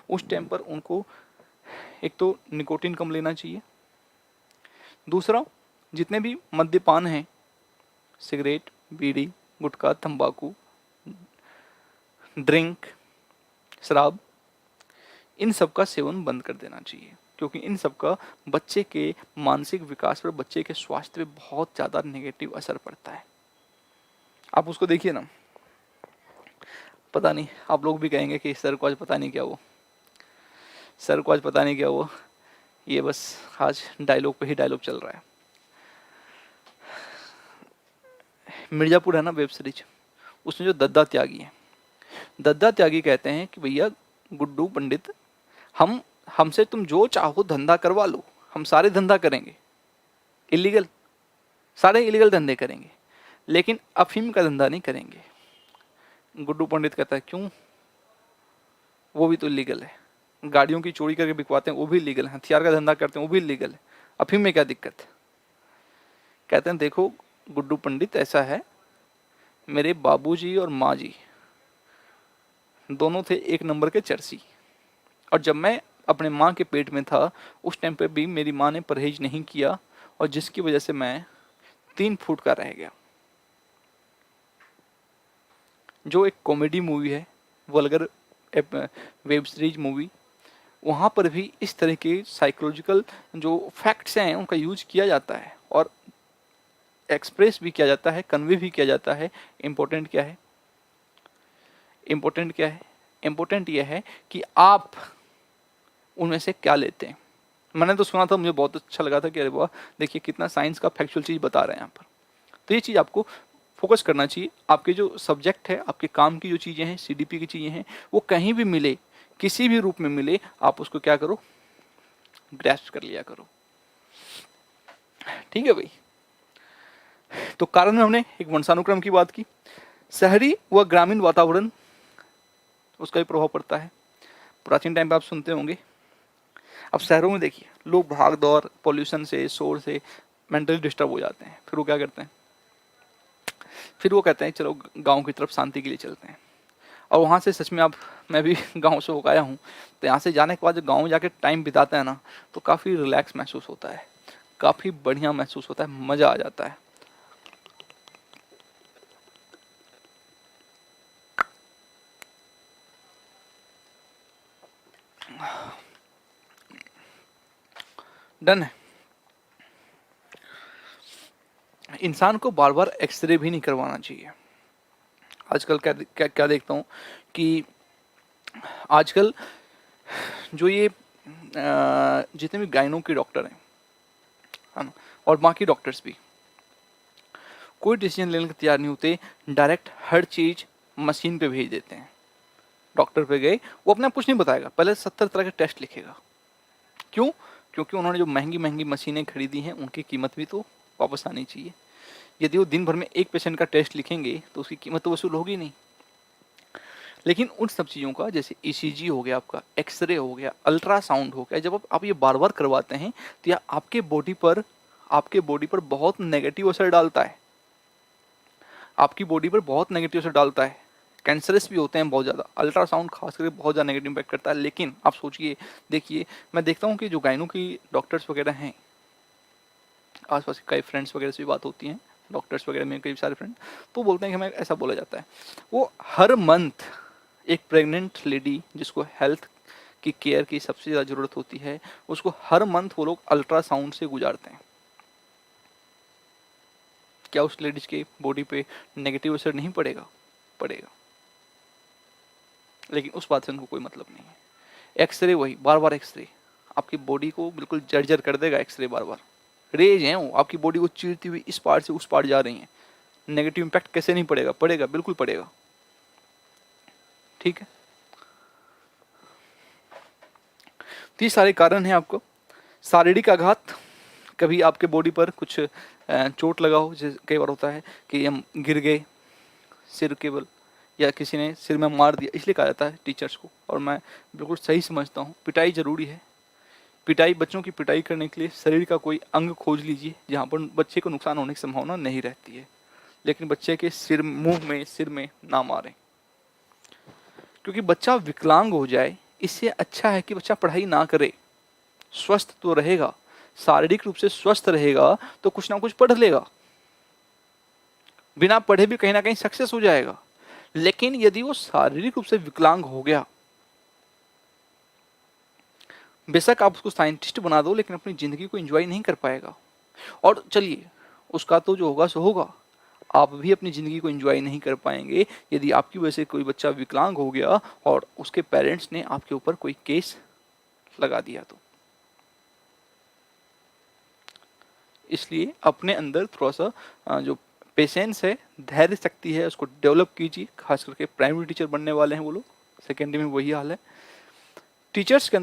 उस टाइम पर उनको एक तो निकोटीन कम लेना चाहिए, दूसरा जितने भी मद्यपान हैं, सिगरेट, बीड़ी, गुटखा, तंबाकू, ड्रिंक, शराब, इन सब का सेवन बंद कर देना चाहिए, क्योंकि इन सब का बच्चे के मानसिक विकास पर, बच्चे के स्वास्थ्य पे बहुत ज़्यादा नेगेटिव असर पड़ता है। आप उसको देखिए ना, पता नहीं, आप लोग भी कहेंगे कि सर को आज पता नहीं क्या हुआ, सर को आज पता नहीं क्या हुआ, ये बस आज डायलॉग पे ही डायलॉग चल रहा है। मिर्जापुर है ना वेब सीरीज, उसमें जो दद्दा त्यागी है, दद्दा त्यागी कहते हैं कि भैया गुड्डू पंडित, हमसे तुम जो चाहो धंधा करवा लो, हम सारे धंधा करेंगे, इलीगल, सारे इलीगल धंधे करेंगे, लेकिन अफीम का धंधा नहीं करेंगे। गुड्डू पंडित कहता है क्यों, वो भी तो इलीगल है, गाड़ियों की चोरी करके बिकवाते हैं वो भी इलीगल है, हथियार का धंधा करते हैं वो भी इलीगल है, अफीम में क्या दिक्कत है। कहते हैं देखो गुड्डू पंडित, ऐसा है, मेरे बाबूजी और माँ जी दोनों थे एक नंबर के चरसी, और जब मैं अपने माँ के पेट में था उस टाइम पे भी मेरी माँ ने परहेज नहीं किया, और जिसकी वजह से मैं 3 फुट का रह गया। जो एक कॉमेडी मूवी है, वल्गर वेब सीरीज मूवी, वहाँ पर भी इस तरह के साइकोलॉजिकल जो फैक्ट्स हैं उनका यूज किया जाता है, और एक्सप्रेस भी किया जाता है, कन्वे भी किया जाता है। इम्पोर्टेंट क्या है, इम्पोर्टेंट क्या है, इम्पोर्टेंट यह है कि आप उनमें से क्या लेते हैं। मैंने तो सुना था, मुझे बहुत अच्छा लगा था कि अरे वाह, देखिए कितना साइंस का फैक्चुअल चीज़ बता रहे हैं यहाँ पर। तो ये चीज़ आपको फोकस करना चाहिए। आपके जो सब्जेक्ट है, आपके काम की जो चीज़ें हैं, सीडीपी की चीज़ें हैं, वो कहीं भी मिले, किसी भी रूप में मिले, आप उसको क्या करो, ग्रैस्प कर लिया करो। ठीक है भाई। तो कारण में हमने एक वंशानुक्रम की बात की, शहरी व ग्रामीण वातावरण, उसका भी प्रभाव पड़ता है। प्राचीन टाइम पे आप सुनते होंगे, अब शहरों में देखिए लोग भाग दौड़, पॉल्यूशन से, शोर से मेंटली डिस्टर्ब हो जाते हैं, फिर वो क्या करते हैं, फिर वो कहते हैं चलो गांव की तरफ शांति के लिए चलते हैं। और वहाँ से सच में आप, मैं भी गांव से होकर आया हूँ, तो यहाँ से जाने के बाद जब गाँव में जाके टाइम बिताते हैं ना, तो काफ़ी रिलैक्स महसूस होता है, काफ़ी बढ़िया महसूस होता है, मज़ा आ जाता है। डन है। इंसान को बार बार एक्सरे भी नहीं करवाना चाहिए। आजकल क्या क्या क्या देखता हूँ कि आजकल जो ये जितने भी गायनों के डॉक्टर हैं, है ना, और बाकी डॉक्टर्स भी कोई डिसीजन लेने को तैयार नहीं होते, डायरेक्ट हर चीज़ मशीन पे भेज देते हैं। डॉक्टर पे गए, वो अपने आप कुछ नहीं बताएगा, पहले 70 तरह के टेस्ट लिखेगा। क्यों? क्योंकि उन्होंने जो महंगी महंगी मशीनें खरीदी हैं उनकी कीमत भी तो वापस आनी चाहिए। यदि वो दिन भर में एक पेशेंट का टेस्ट लिखेंगे तो उसकी कीमत तो वसूल होगी नहीं। लेकिन उन सब चीज़ों का, जैसे ईसीजी हो गया आपका, एक्सरे हो गया, अल्ट्रासाउंड हो गया, जब आप ये बार बार करवाते हैं तो यह आपके बॉडी पर बहुत नेगेटिव असर डालता है, आपकी बॉडी पर बहुत नेगेटिव असर डालता है। कैंसरस भी होते हैं बहुत ज़्यादा, अल्ट्रासाउंड खास करके बहुत ज़्यादा नेगेटिव इम्पैक्ट करता है। लेकिन आप सोचिए, देखिए, मैं देखता हूँ कि जो गायनों की डॉक्टर्स वगैरह हैं, आसपास कई फ्रेंड्स वगैरह से भी बात होती हैं, डॉक्टर्स वगैरह में कई सारे फ्रेंड, तो बोलते हैं कि हमें ऐसा बोला जाता है, वो हर मंथ एक प्रेग्नेंट लेडी जिसको हेल्थ की केयर की सबसे ज़्यादा ज़रूरत होती है, उसको हर मंथ वो लोग अल्ट्रासाउंड से गुजारते हैं। क्या उस लेडीज के बॉडी पे नेगेटिव असर नहीं पड़ेगा? पड़ेगा, लेकिन उस बात से उनको कोई मतलब नहीं है। एक्सरे वही, बार बार एक्सरे आपकी बॉडी को बिल्कुल जर्जर कर देगा। एक्सरे बार बार, रेज हैं वो, आपकी बॉडी को चीरती हुई इस पार्ट से उस पार्ट जा रही हैं। नेगेटिव इम्पैक्ट कैसे नहीं पड़ेगा? पड़ेगा, बिल्कुल पड़ेगा। ठीक है, तो ये सारे कारण हैं आपको। शारीरिक आघात, कभी आपके बॉडी पर कुछ चोट लगा हो, जैसे कई बार होता है कि हम गिर गए, सिर केवल, या किसी ने सिर में मार दिया, इसलिए कहा जाता है टीचर्स को, और मैं बिल्कुल सही समझता हूँ, पिटाई जरूरी है। पिटाई, बच्चों की पिटाई करने के लिए शरीर का कोई अंग खोज लीजिए जहाँ पर बच्चे को नुकसान होने की संभावना नहीं रहती है, लेकिन बच्चे के सिर में ना मारें, क्योंकि बच्चा विकलांग हो जाए इससे अच्छा है कि बच्चा पढ़ाई ना करे, स्वस्थ तो रहेगा, शारीरिक रूप से स्वस्थ रहेगा तो कुछ ना कुछ पढ़ लेगा, बिना पढ़े भी कहीं ना कहीं सक्सेस हो जाएगा। लेकिन यदि वो शारीरिक रूप से विकलांग हो गया, बेशक आप उसको साइंटिस्ट बना दो लेकिन अपनी जिंदगी को एंजॉय नहीं कर पाएगा। और चलिए, उसका तो जो होगा सो होगा, आप भी अपनी ज़िंदगी को एंजॉय नहीं कर पाएंगे यदि आपकी वजह से कोई बच्चा विकलांग हो गया और उसके पेरेंट्स ने आपके ऊपर कोई केस लगा दिया तो। इसलिए अपने अंदर थोड़ा सा जो पेशेंस है, धैर्य शक्ति है, उसको डेवलप कीजिए। खास करके प्राइमरी टीचर बनने वाले हैं वो लोग, सेकेंडरी में वही हाल है। टीचर्स के